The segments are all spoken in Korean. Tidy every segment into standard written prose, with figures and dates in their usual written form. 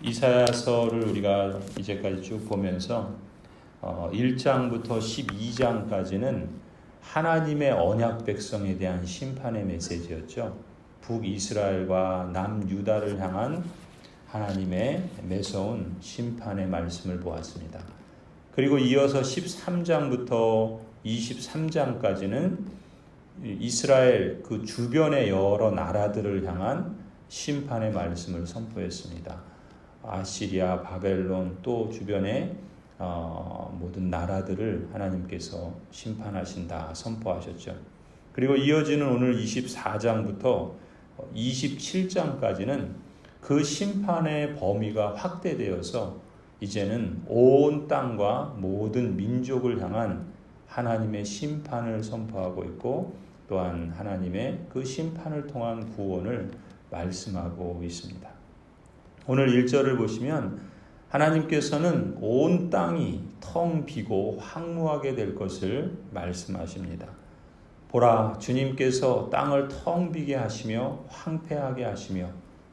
이사야서를 우리가 이제까지 쭉 보면서 1장부터 12장까지는 하나님의 언약 백성에 대한 심판의 메시지였죠. 북이스라엘과 남유다를 향한 하나님의 매서운 심판의 말씀을 보았습니다. 그리고 이어서 13장부터 23장까지는 이스라엘 그 주변의 여러 나라들을 향한 심판의 말씀을 선포했습니다. 아시리아, 바벨론 또 주변의 모든 나라들을 하나님께서 심판하신다 선포하셨죠. 그리고 이어지는 오늘 24장부터 27장까지는 그 심판의 범위가 확대되어서 이제는 온 땅과 모든 민족을 향한 하나님의 심판을 선포하고 있고 또한 하나님의 그 심판을 통한 구원을 말씀하고 있습니다. 오늘 1절을 보시면 하나님께서는 온 땅이 텅 비고 황무하게 될 것을 말씀하십니다. 보라, 주님께서 땅을 텅 비게 하시며 황폐하게 하시며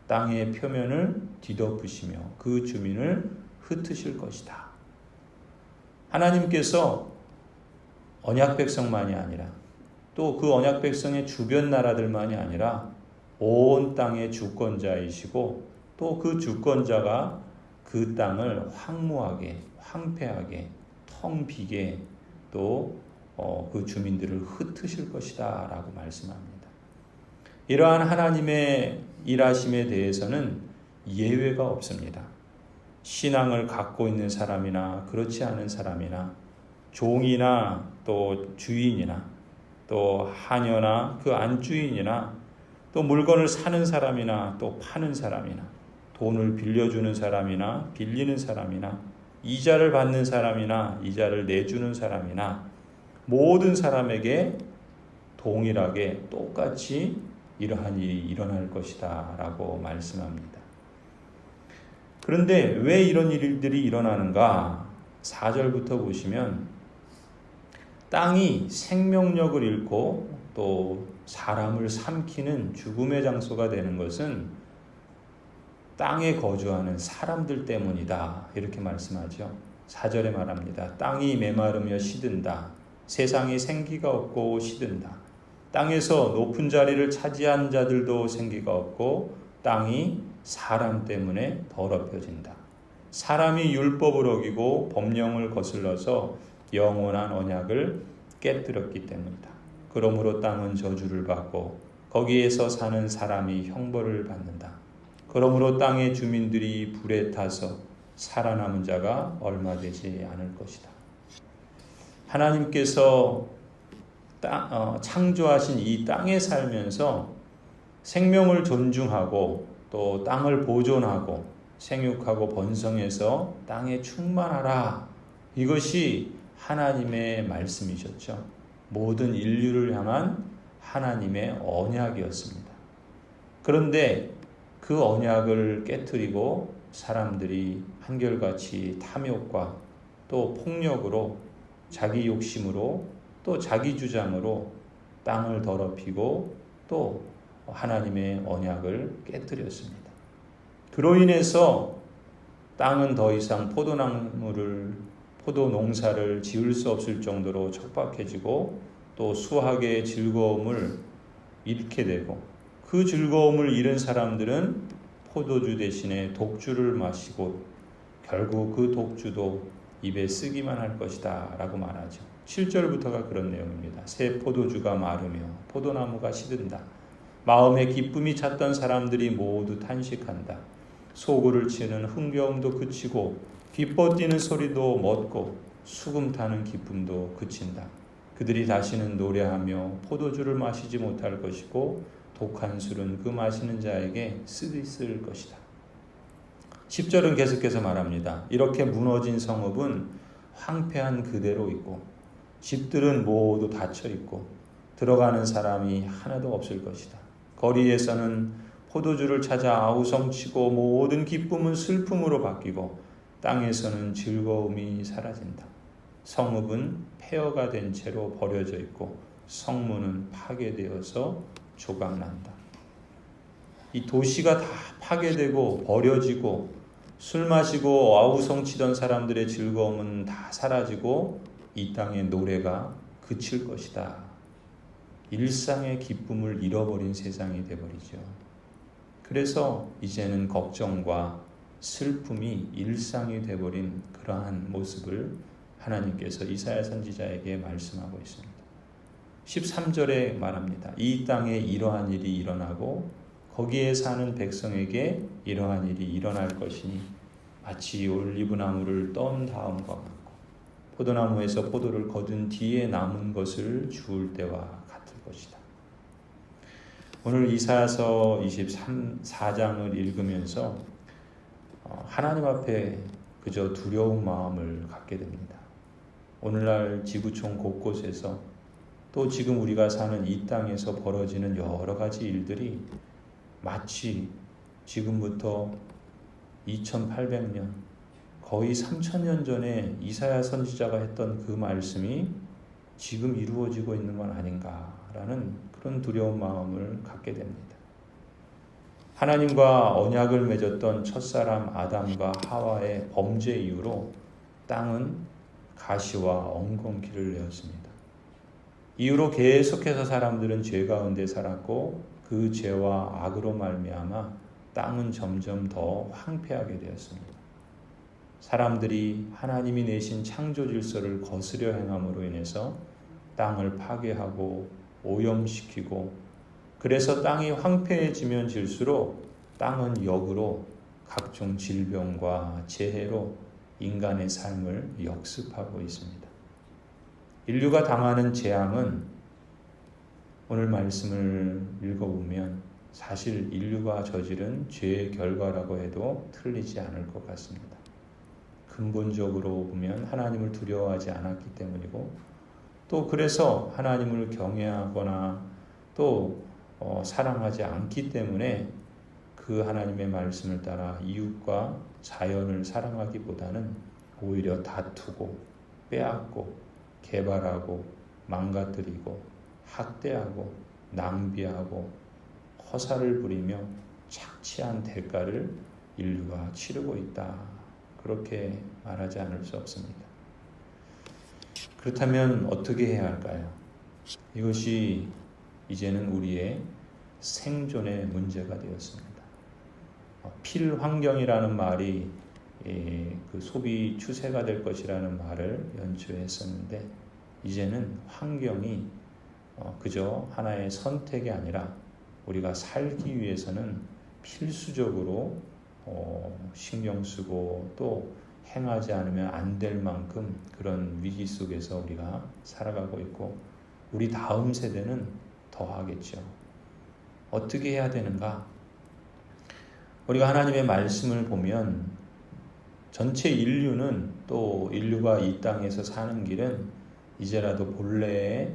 땅의 표면을 뒤덮으시며 그 주민을 흩으실 것이다. 하나님께서 언약 백성만이 아니라 또 그 언약 백성의 주변 나라들만이 아니라 온 땅의 주권자이시고 또 그 주권자가 그 땅을 황무하게, 황폐하게, 텅 비게 또 그 주민들을 흩으실 것이다 라고 말씀합니다. 이러한 하나님의 일하심에 대해서는 예외가 없습니다. 신앙을 갖고 있는 사람이나 그렇지 않은 사람이나 종이나 또 주인이나 또 하녀나 그 안주인이나 또 물건을 사는 사람이나 또 파는 사람이나 돈을 빌려주는 사람이나 빌리는 사람이나 이자를 받는 사람이나 이자를 내주는 사람이나 모든 사람에게 동일하게 똑같이 이러한 일이 일어날 것이다 라고 말씀합니다. 그런데 왜 이런 일들이 일어나는가? 4절부터 보시면 땅이 생명력을 잃고 또 사람을 삼키는 죽음의 장소가 되는 것은 땅에 거주하는 사람들 때문이다 이렇게 말씀하죠. 4절에 말합니다. 땅이 메마르며 시든다. 세상이 생기가 없고 시든다. 땅에서 높은 자리를 차지한 자들도 생기가 없고 땅이 사람 때문에 더럽혀진다. 사람이 율법을 어기고 법령을 거슬러서 영원한 언약을 깨뜨렸기 때문이다. 그러므로 땅은 저주를 받고 거기에서 사는 사람이 형벌을 받는다. 그러므로 땅의 주민들이 불에 타서 살아남은 자가 얼마 되지 않을 것이다. 하나님께서 창조하신 이 땅에 살면서 생명을 존중하고 또 땅을 보존하고 생육하고 번성해서 땅에 충만하라. 이것이 하나님의 말씀이셨죠. 모든 인류를 향한 하나님의 언약이었습니다. 그런데 그 언약을 깨트리고 사람들이 한결같이 탐욕과 또 폭력으로 자기 욕심으로 또 자기 주장으로 땅을 더럽히고 또 하나님의 언약을 깨뜨렸습니다. 그로 인해서 땅은 더 이상 포도 농사를 지을 수 없을 정도로 척박해지고 또 수확의 즐거움을 잃게 되고 그 즐거움을 잃은 사람들은 포도주 대신에 독주를 마시고 결국 그 독주도 입에 쓰기만 할 것이다 라고 말하죠. 7절부터가 그런 내용입니다. 새 포도주가 마르며 포도나무가 시든다. 마음에 기쁨이 찼던 사람들이 모두 탄식한다. 소구를 치는 흥겨움도 그치고 기뻐 뛰는 소리도 멎고 수금 타는 기쁨도 그친다. 그들이 다시는 노래하며 포도주를 마시지 못할 것이고 독한 술은 그 마시는 자에게 쓰디쓸 것이다. 10절은 계속해서 말합니다. 이렇게 무너진 성읍은 황폐한 그대로 있고 집들은 모두 닫혀 있고 들어가는 사람이 하나도 없을 것이다. 거리에서는 포도주를 찾아 아우성치고 모든 기쁨은 슬픔으로 바뀌고 땅에서는 즐거움이 사라진다. 성읍은 폐허가 된 채로 버려져 있고 성문은 파괴되어서 조각난다. 이 도시가 다 파괴되고 버려지고 술 마시고 아우성 치던 사람들의 즐거움은 다 사라지고 이 땅의 노래가 그칠 것이다. 일상의 기쁨을 잃어버린 세상이 되어버리죠. 그래서 이제는 걱정과 슬픔이 일상이 되어버린 그러한 모습을 하나님께서 이사야 선지자에게 말씀하고 있습니다. 13절에 말합니다. 이 땅에 이러한 일이 일어나고 거기에 사는 백성에게 이러한 일이 일어날 것이니 마치 올리브나무를 떤 다음과 같고 포도나무에서 포도를 거둔 뒤에 남은 것을 주울 때와 같을 것이다. 오늘 이사야서 24장을 읽으면서 하나님 앞에 그저 두려운 마음을 갖게 됩니다. 오늘날 지구촌 곳곳에서 또 지금 우리가 사는 이 땅에서 벌어지는 여러 가지 일들이 마치 지금부터 2800년, 거의 3000년 전에 이사야 선지자가 했던 그 말씀이 지금 이루어지고 있는 건 아닌가라는 그런 두려운 마음을 갖게 됩니다. 하나님과 언약을 맺었던 첫사람 아담과 하와의 범죄 이후로 땅은 가시와 엉겅퀴를 내었습니다. 이후로 계속해서 사람들은 죄 가운데 살았고 그 죄와 악으로 말미암아 땅은 점점 더 황폐하게 되었습니다. 사람들이 하나님이 내신 창조 질서를 거스려 행함으로 인해서 땅을 파괴하고 오염시키고 그래서 땅이 황폐해지면 질수록 땅은 역으로 각종 질병과 재해로 인간의 삶을 역습하고 있습니다. 인류가 당하는 재앙은 오늘 말씀을 읽어보면 사실 인류가 저지른 죄의 결과라고 해도 틀리지 않을 것 같습니다. 근본적으로 보면 하나님을 두려워하지 않았기 때문이고 또 그래서 하나님을 경외하거나 또 사랑하지 않기 때문에 그 하나님의 말씀을 따라 이웃과 자연을 사랑하기보다는 오히려 다투고 빼앗고 개발하고 망가뜨리고 학대하고 낭비하고 허사를 부리며 착취한 대가를 인류가 치르고 있다. 그렇게 말하지 않을 수 없습니다. 그렇다면 어떻게 해야 할까요? 이것이 이제는 우리의 생존의 문제가 되었습니다. 필환경이라는 말이 그 소비 추세가 될 것이라는 말을 연주했었는데 이제는 환경이 그저 하나의 선택이 아니라 우리가 살기 위해서는 필수적으로 신경 쓰고 또 행하지 않으면 안 될 만큼 그런 위기 속에서 우리가 살아가고 있고 우리 다음 세대는 더 하겠죠. 어떻게 해야 되는가? 우리가 하나님의 말씀을 보면 전체 인류는 또 인류가 이 땅에서 사는 길은 이제라도 본래의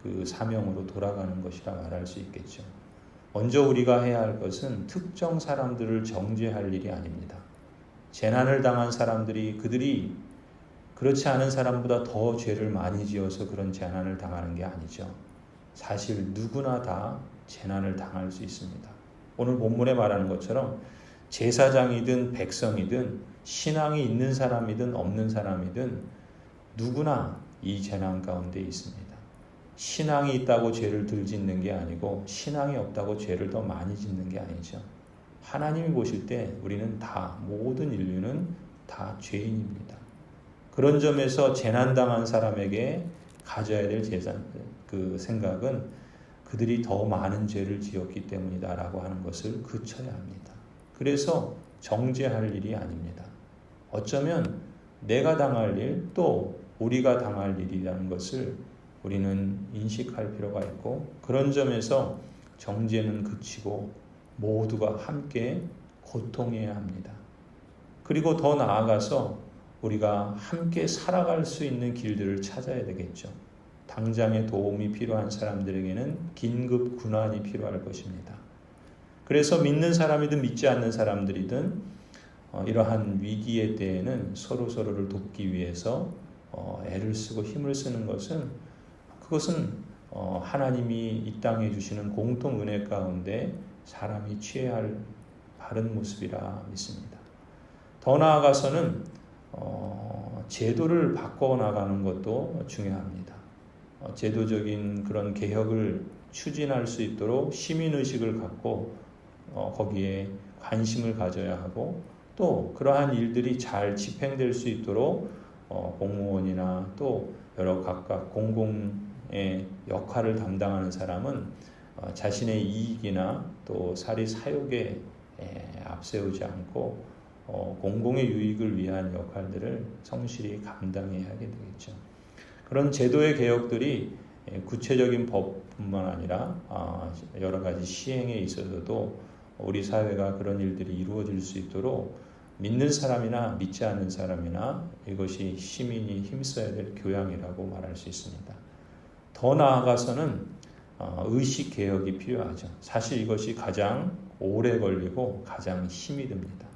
그 사명으로 돌아가는 것이라 말할 수 있겠죠. 먼저 우리가 해야 할 것은 특정 사람들을 정죄할 일이 아닙니다. 재난을 당한 사람들이 그들이 그렇지 않은 사람보다 더 죄를 많이 지어서 그런 재난을 당하는 게 아니죠. 사실 누구나 다 재난을 당할 수 있습니다. 오늘 본문에 말하는 것처럼 제사장이든 백성이든 신앙이 있는 사람이든 없는 사람이든 누구나 이 재난 가운데 있습니다. 신앙이 있다고 죄를 덜 짓는 게 아니고 신앙이 없다고 죄를 더 많이 짓는 게 아니죠. 하나님이 보실 때 우리는 다 모든 인류는 다 죄인입니다. 그런 점에서 재난당한 사람에게 가져야 될 그 생각은 그들이 더 많은 죄를 지었기 때문이다라고 하는 것을 그쳐야 합니다. 그래서 정죄할 일이 아닙니다. 어쩌면 내가 당할 일 또 우리가 당할 일이라는 것을 우리는 인식할 필요가 있고 그런 점에서 정죄는 그치고 모두가 함께 고통해야 합니다. 그리고 더 나아가서 우리가 함께 살아갈 수 있는 길들을 찾아야 되겠죠. 당장의 도움이 필요한 사람들에게는 긴급 군환이 필요할 것입니다. 그래서 믿는 사람이든 믿지 않는 사람들이든 이러한 위기의 때에는 서로서로를 돕기 위해서 애를 쓰고 힘을 쓰는 그것은 하나님이 이 땅에 주시는 공통 은혜 가운데 사람이 취해야 할 바른 모습이라 믿습니다. 더 나아가서는 제도를 바꿔나가는 것도 중요합니다. 제도적인 그런 개혁을 추진할 수 있도록 시민의식을 갖고 거기에 관심을 가져야 하고, 또 그러한 일들이 잘 집행될 수 있도록 공무원이나 또 여러 각각 공공의 역할을 담당하는 사람은 자신의 이익이나 또 사리 사욕에 앞세우지 않고 공공의 유익을 위한 역할들을 성실히 감당해야 하게 되겠죠. 그런 제도의 개혁들이 구체적인 법뿐만 아니라 여러 가지 시행에 있어서도 우리 사회가 그런 일들이 이루어질 수 있도록 믿는 사람이나 믿지 않는 사람이나 이것이 시민이 힘써야 될 교양이라고 말할 수 있습니다. 더 나아가서는 의식 개혁이 필요하죠. 사실 이것이 가장 오래 걸리고 가장 힘이 듭니다.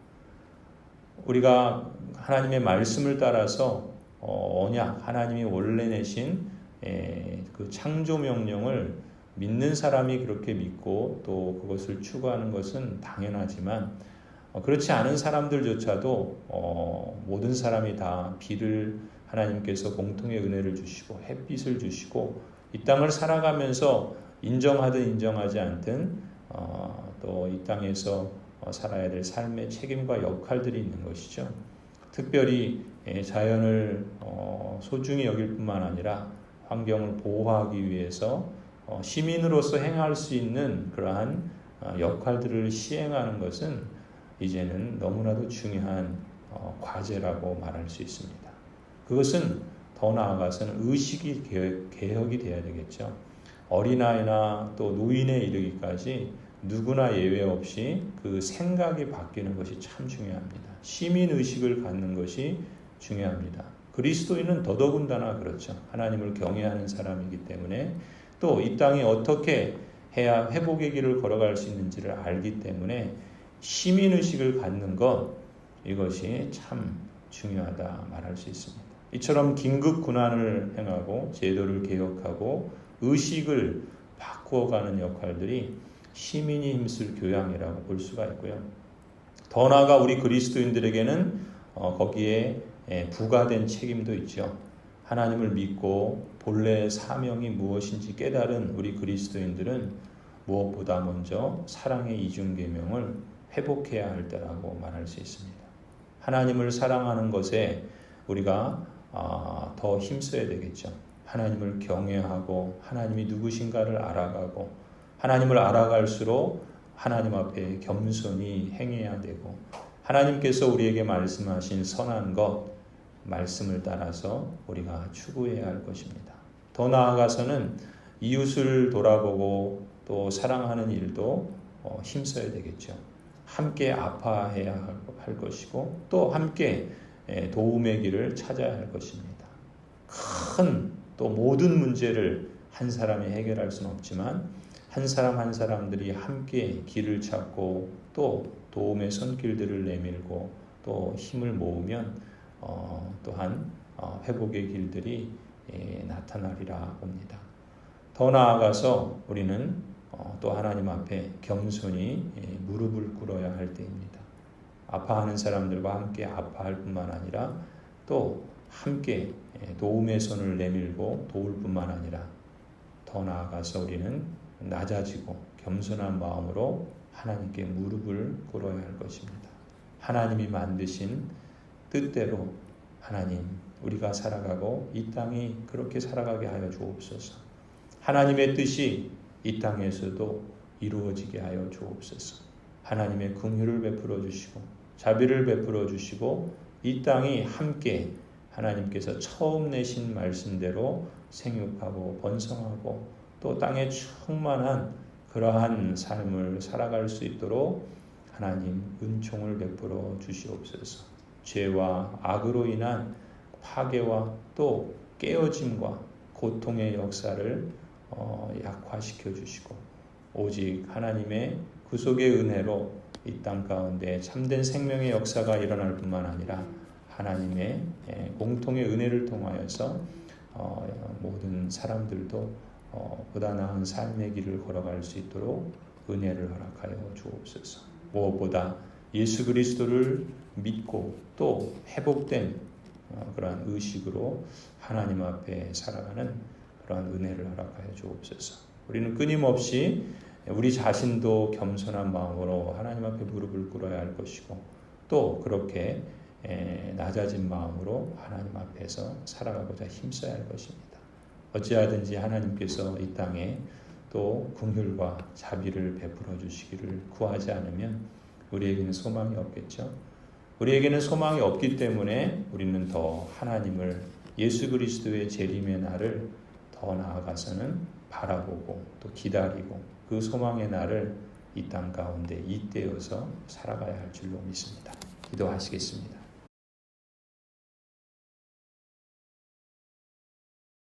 우리가 하나님의 말씀을 따라서 언약, 하나님이 원래 내신 그 창조 명령을 믿는 사람이 그렇게 믿고 또 그것을 추구하는 것은 당연하지만, 그렇지 않은 사람들조차도 모든 사람이 다 비를 하나님께서 공통의 은혜를 주시고 햇빛을 주시고 이 땅을 살아가면서 인정하든 인정하지 않든 또 이 땅에서 살아야 될 삶의 책임과 역할들이 있는 것이죠. 특별히 자연을 소중히 여길 뿐만 아니라 환경을 보호하기 위해서 시민으로서 행할 수 있는 그러한 역할들을 시행하는 것은 이제는 너무나도 중요한 과제라고 말할 수 있습니다. 그것은 더 나아가서는 의식이 개혁이 돼야 되겠죠. 어린아이나 또 노인에 이르기까지 누구나 예외 없이 그 생각이 바뀌는 것이 참 중요합니다. 시민의식을 갖는 것이 중요합니다. 그리스도인은 더더군다나 그렇죠. 하나님을 경외하는 사람이기 때문에 또 이 땅이 어떻게 해야 회복의 길을 걸어갈 수 있는지를 알기 때문에 시민의식을 갖는 것, 이것이 참 중요하다 말할 수 있습니다. 이처럼 긴급 군안을 행하고 제도를 개혁하고 의식을 바꾸어가는 역할들이 시민이 힘쓸 교양이라고 볼 수가 있고요. 더 나아가 우리 그리스도인들에게는 거기에 부과된 책임도 있죠. 하나님을 믿고 본래의 사명이 무엇인지 깨달은 우리 그리스도인들은 무엇보다 먼저 사랑의 이중계명을 회복해야 할 때라고 말할 수 있습니다. 하나님을 사랑하는 것에 우리가 더 힘써야 되겠죠. 하나님을 경외하고 하나님이 누구신가를 알아가고 하나님을 알아갈수록 하나님 앞에 겸손히 행해야 되고 하나님께서 우리에게 말씀하신 선한 것, 말씀을 따라서 우리가 추구해야 할 것입니다. 더 나아가서는 이웃을 돌아보고 또 사랑하는 일도 힘써야 되겠죠. 함께 아파해야 할 것이고 또 함께 도움의 길을 찾아야 할 것입니다. 큰 또 모든 문제를 한 사람이 해결할 수는 없지만 한 사람 한 사람들이 함께 길을 찾고 또 도움의 손길들을 내밀고 또 힘을 모으면 또한 회복의 길들이 나타나리라 봅니다. 더 나아가서 우리는 또 하나님 앞에 겸손히 무릎을 꿇어야 할 때입니다. 아파하는 사람들과 함께 아파할 뿐만 아니라 또 함께 도움의 손을 내밀고 도울 뿐만 아니라 더 나아가서 우리는 낮아지고 겸손한 마음으로 하나님께 무릎을 꿇어야 할 것입니다. 하나님이 만드신 뜻대로 하나님, 우리가 살아가고 이 땅이 그렇게 살아가게 하여 주옵소서. 하나님의 뜻이 이 땅에서도 이루어지게 하여 주옵소서. 하나님의 긍휼을 베풀어 주시고 자비를 베풀어 주시고 이 땅이 함께 하나님께서 처음 내신 말씀대로 생육하고 번성하고 또 땅에 충만한 그러한 삶을 살아갈 수 있도록 하나님 은총을 베풀어 주시옵소서. 죄와 악으로 인한 파괴와 또 깨어짐과 고통의 역사를 약화시켜 주시고 오직 하나님의 구속의 은혜로 이 땅 가운데 참된 생명의 역사가 일어날 뿐만 아니라 하나님의 공통의 은혜를 통하여서 모든 사람들도 보다 나은 삶의 길을 걸어갈 수 있도록 은혜를 허락하여 주옵소서. 무엇보다 예수 그리스도를 믿고 또 회복된 그러한 의식으로 하나님 앞에 살아가는 그러한 은혜를 허락하여 주옵소서. 우리는 끊임없이 우리 자신도 겸손한 마음으로 하나님 앞에 무릎을 꿇어야 할 것이고 또 그렇게 낮아진 마음으로 하나님 앞에서 살아가고자 힘써야 할 것입니다. 어찌하든지 하나님께서 이 땅에 또 긍휼과 자비를 베풀어 주시기를 구하지 않으면 우리에게는 소망이 없겠죠. 우리에게는 소망이 없기 때문에 우리는 더 하나님을 예수 그리스도의 재림의 날을 더 나아가서는 바라보고 또 기다리고 그 소망의 날을 이 땅 가운데 잇대어서 살아가야 할 줄로 믿습니다. 기도하시겠습니다.